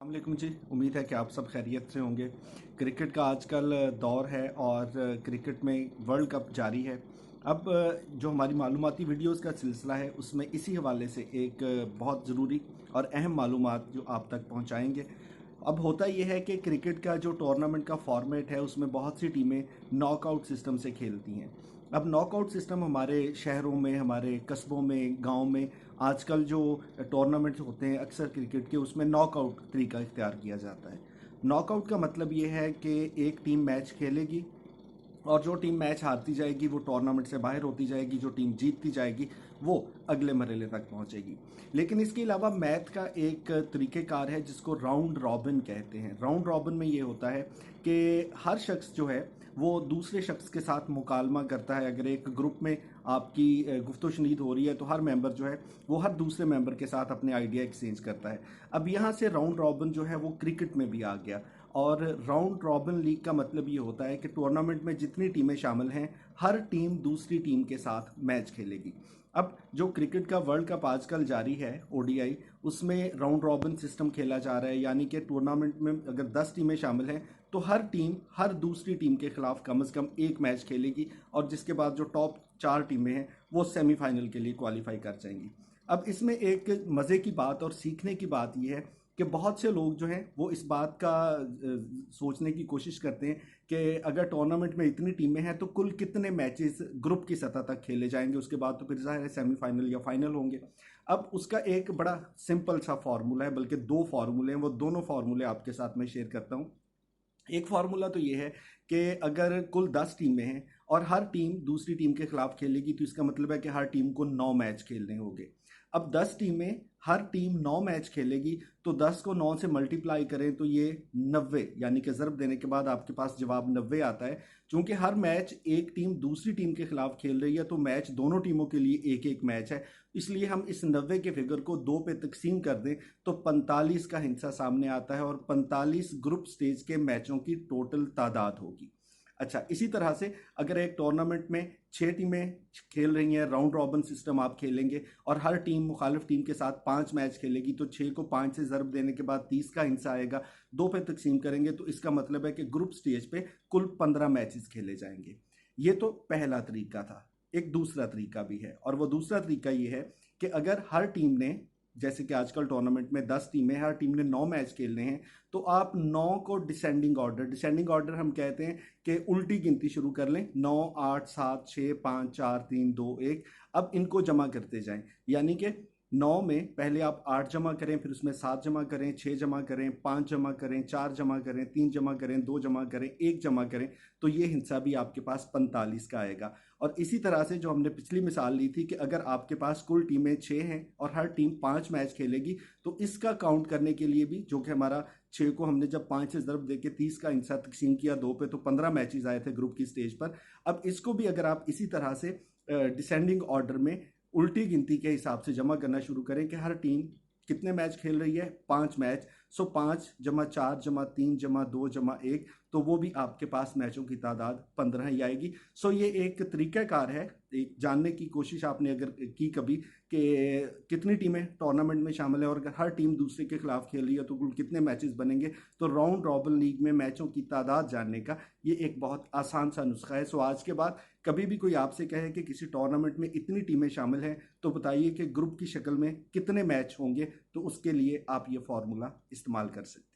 वालेकुम जी। उम्मीद है कि आप सब खैरियत से होंगे। क्रिकेट का आजकल दौर है और क्रिकेट में वर्ल्ड कप जारी है। अब जो हमारी मालूमाती वीडियोस का सिलसिला है उसमें इसी हवाले से एक बहुत ज़रूरी और अहम मालूमात जो आप तक पहुंचाएंगे। अब होता यह है कि क्रिकेट का जो टूर्नामेंट का फॉर्मेट है उसमें बहुत सी टीमें नॉकआउट सिस्टम से खेलती हैं। अब नॉकआउट सिस्टम हमारे शहरों में, हमारे कस्बों में, गांव में आजकल जो टूर्नामेंट्स होते हैं अक्सर क्रिकेट के, उसमें नॉकआउट तरीका इख्तियार किया जाता है। नॉकआउट का मतलब ये है कि एक टीम मैच खेलेगी और जो टीम मैच हारती जाएगी वो टूर्नामेंट से बाहर होती जाएगी, जो टीम जीतती जाएगी वो अगले मरहले तक पहुंचेगी। लेकिन इसके अलावा मैथ का एक तरीक़ेकार है जिसको राउंड रॉबिन कहते हैं। राउंड रॉबिन में ये होता है कि हर शख्स जो है वो दूसरे शख्स के साथ मुकालमा करता है। अगर एक ग्रुप में आपकी गुफ्तो शनीद हो रही है तो हर मेंबर जो है वो हर दूसरे मेंबर के साथ अपने आइडिया एक्सचेंज करता है। अब यहाँ से राउंड रॉबिन जो है वो क्रिकेट में भी आ गया। और राउंड रॉबिन लीग का मतलब ये होता है कि टूर्नामेंट में जितनी टीमें शामिल हैं हर टीम दूसरी टीम के साथ मैच खेलेगी। अब जो क्रिकेट का वर्ल्ड कप आजकल जारी है ओडीआई, उसमें राउंड रॉबिन सिस्टम खेला जा रहा है, यानी कि टूर्नामेंट में अगर 10 टीमें शामिल हैं तो हर टीम हर दूसरी टीम के खिलाफ कम से कम एक मैच खेलेगी और जिसके बाद जो टॉप 4 टीमें हैं वो सेमीफाइनल के लिए क्वालिफाई कर जाएंगी। अब इसमें एक मज़े की बात और सीखने की बात यह है कि बहुत से लोग जो हैं वो इस बात का सोचने की कोशिश करते हैं कि अगर टूर्नामेंट में इतनी टीमें हैं तो कुल कितने मैचेस ग्रुप की सतह तक खेले जाएंगे, उसके बाद तो फिर ज़ाहिर है सेमीफाइनल या फाइनल होंगे। अब उसका एक बड़ा सिंपल सा फार्मूला है, बल्कि दो फार्मूले हैं, वो दोनों फार्मूले आपके साथ मैं शेयर करता हूँ। एक फार्मूला तो ये है कि अगर कुल 10 टीमें हैं और हर टीम दूसरी टीम के खिलाफ खेलेगी तो इसका मतलब है कि हर टीम को 9 मैच खेलने होंगे। अब 10 टीमें, हर टीम 9 मैच खेलेगी तो 10 को 9 से मल्टीप्लाई करें तो ये 90, यानी कि ज़रब देने के बाद आपके पास जवाब 90 आता है। चूंकि हर मैच एक टीम दूसरी टीम के खिलाफ खेल रही है तो मैच दोनों टीमों के लिए एक एक मैच है, इसलिए हम इस 90 के फिगर को 2 पे तकसीम कर दें तो 45 का हिस्सा सामने आता है और 45 ग्रुप स्टेज के मैचों की टोटल तादाद होगी। अच्छा, इसी तरह से अगर एक टूर्नामेंट में 6 टीमें खेल रही हैं, राउंड रॉबिन सिस्टम आप खेलेंगे और हर टीम मुखालिफ टीम के साथ 5 मैच खेलेगी तो 6 को 5 से ज़रब देने के बाद 30 का हिस्सा आएगा, 2 पे तकसीम करेंगे तो इसका मतलब है कि ग्रुप स्टेज पे कुल 15 मैचेस खेले जाएंगे। ये तो पहला तरीका था। एक दूसरा तरीका भी है और वो दूसरा तरीका ये है कि अगर हर टीम ने, जैसे कि आजकल टूर्नामेंट में 10 टीमें, हर टीम ने 9 मैच खेलने हैं तो आप 9 को डिसेंडिंग ऑर्डर हम कहते हैं कि उल्टी गिनती शुरू कर लें, 9 8 7 6 5 4 3 2 1। अब इनको जमा करते जाएं, यानी कि 9 में पहले आप 8 जमा करें, फिर उसमें 7 जमा करें, 6 जमा करें, 5 जमा करें, 4 जमा करें, 3 जमा करें, 2 जमा करें, 1 जमा करें, तो ये हिस्सा भी आपके पास 45 का आएगा। और इसी तरह से जो हमने पिछली मिसाल ली थी कि अगर आपके पास कुल टीमें 6 हैं और हर टीम 5 मैच खेलेगी तो इसका काउंट करने के लिए भी, जो कि हमारा 6 को हमने जब 5 से ज़रब देके 30 का हिस्सा तकसीम किया 2 पे तो 15 मैचेस आए थे ग्रुप की स्टेज पर। अब इसको भी अगर आप इसी तरह से डिसेंडिंग ऑर्डर में उल्टी गिनती के हिसाब से जमा करना शुरू करें कि हर टीम कितने मैच खेल रही है, 5 मैच, सो 5 जमा 4 जमा 3 जमा 2 जमा 1, तो वो भी आपके पास मैचों की तादाद 15 ही आएगी। सो ये एक तरीक़ाकार है, एक जानने की कोशिश आपने अगर की कभी कि कितनी टीमें टूर्नामेंट में शामिल है और अगर हर टीम दूसरे के खिलाफ खेल रही है तो कुल कितने मैचेस बनेंगे, तो राउंड रॉबिन लीग में मैचों की तादाद जानने का ये एक बहुत आसान सा नुस्खा है। सो आज के बाद कभी भी कोई आपसे कहे कि किसी टूर्नामेंट में इतनी टीमें शामिल हैं तो बताइए कि ग्रुप की शक्ल में कितने मैच होंगे, तो उसके लिए आप ये फार्मूला इस्तेमाल कर सकते हैं।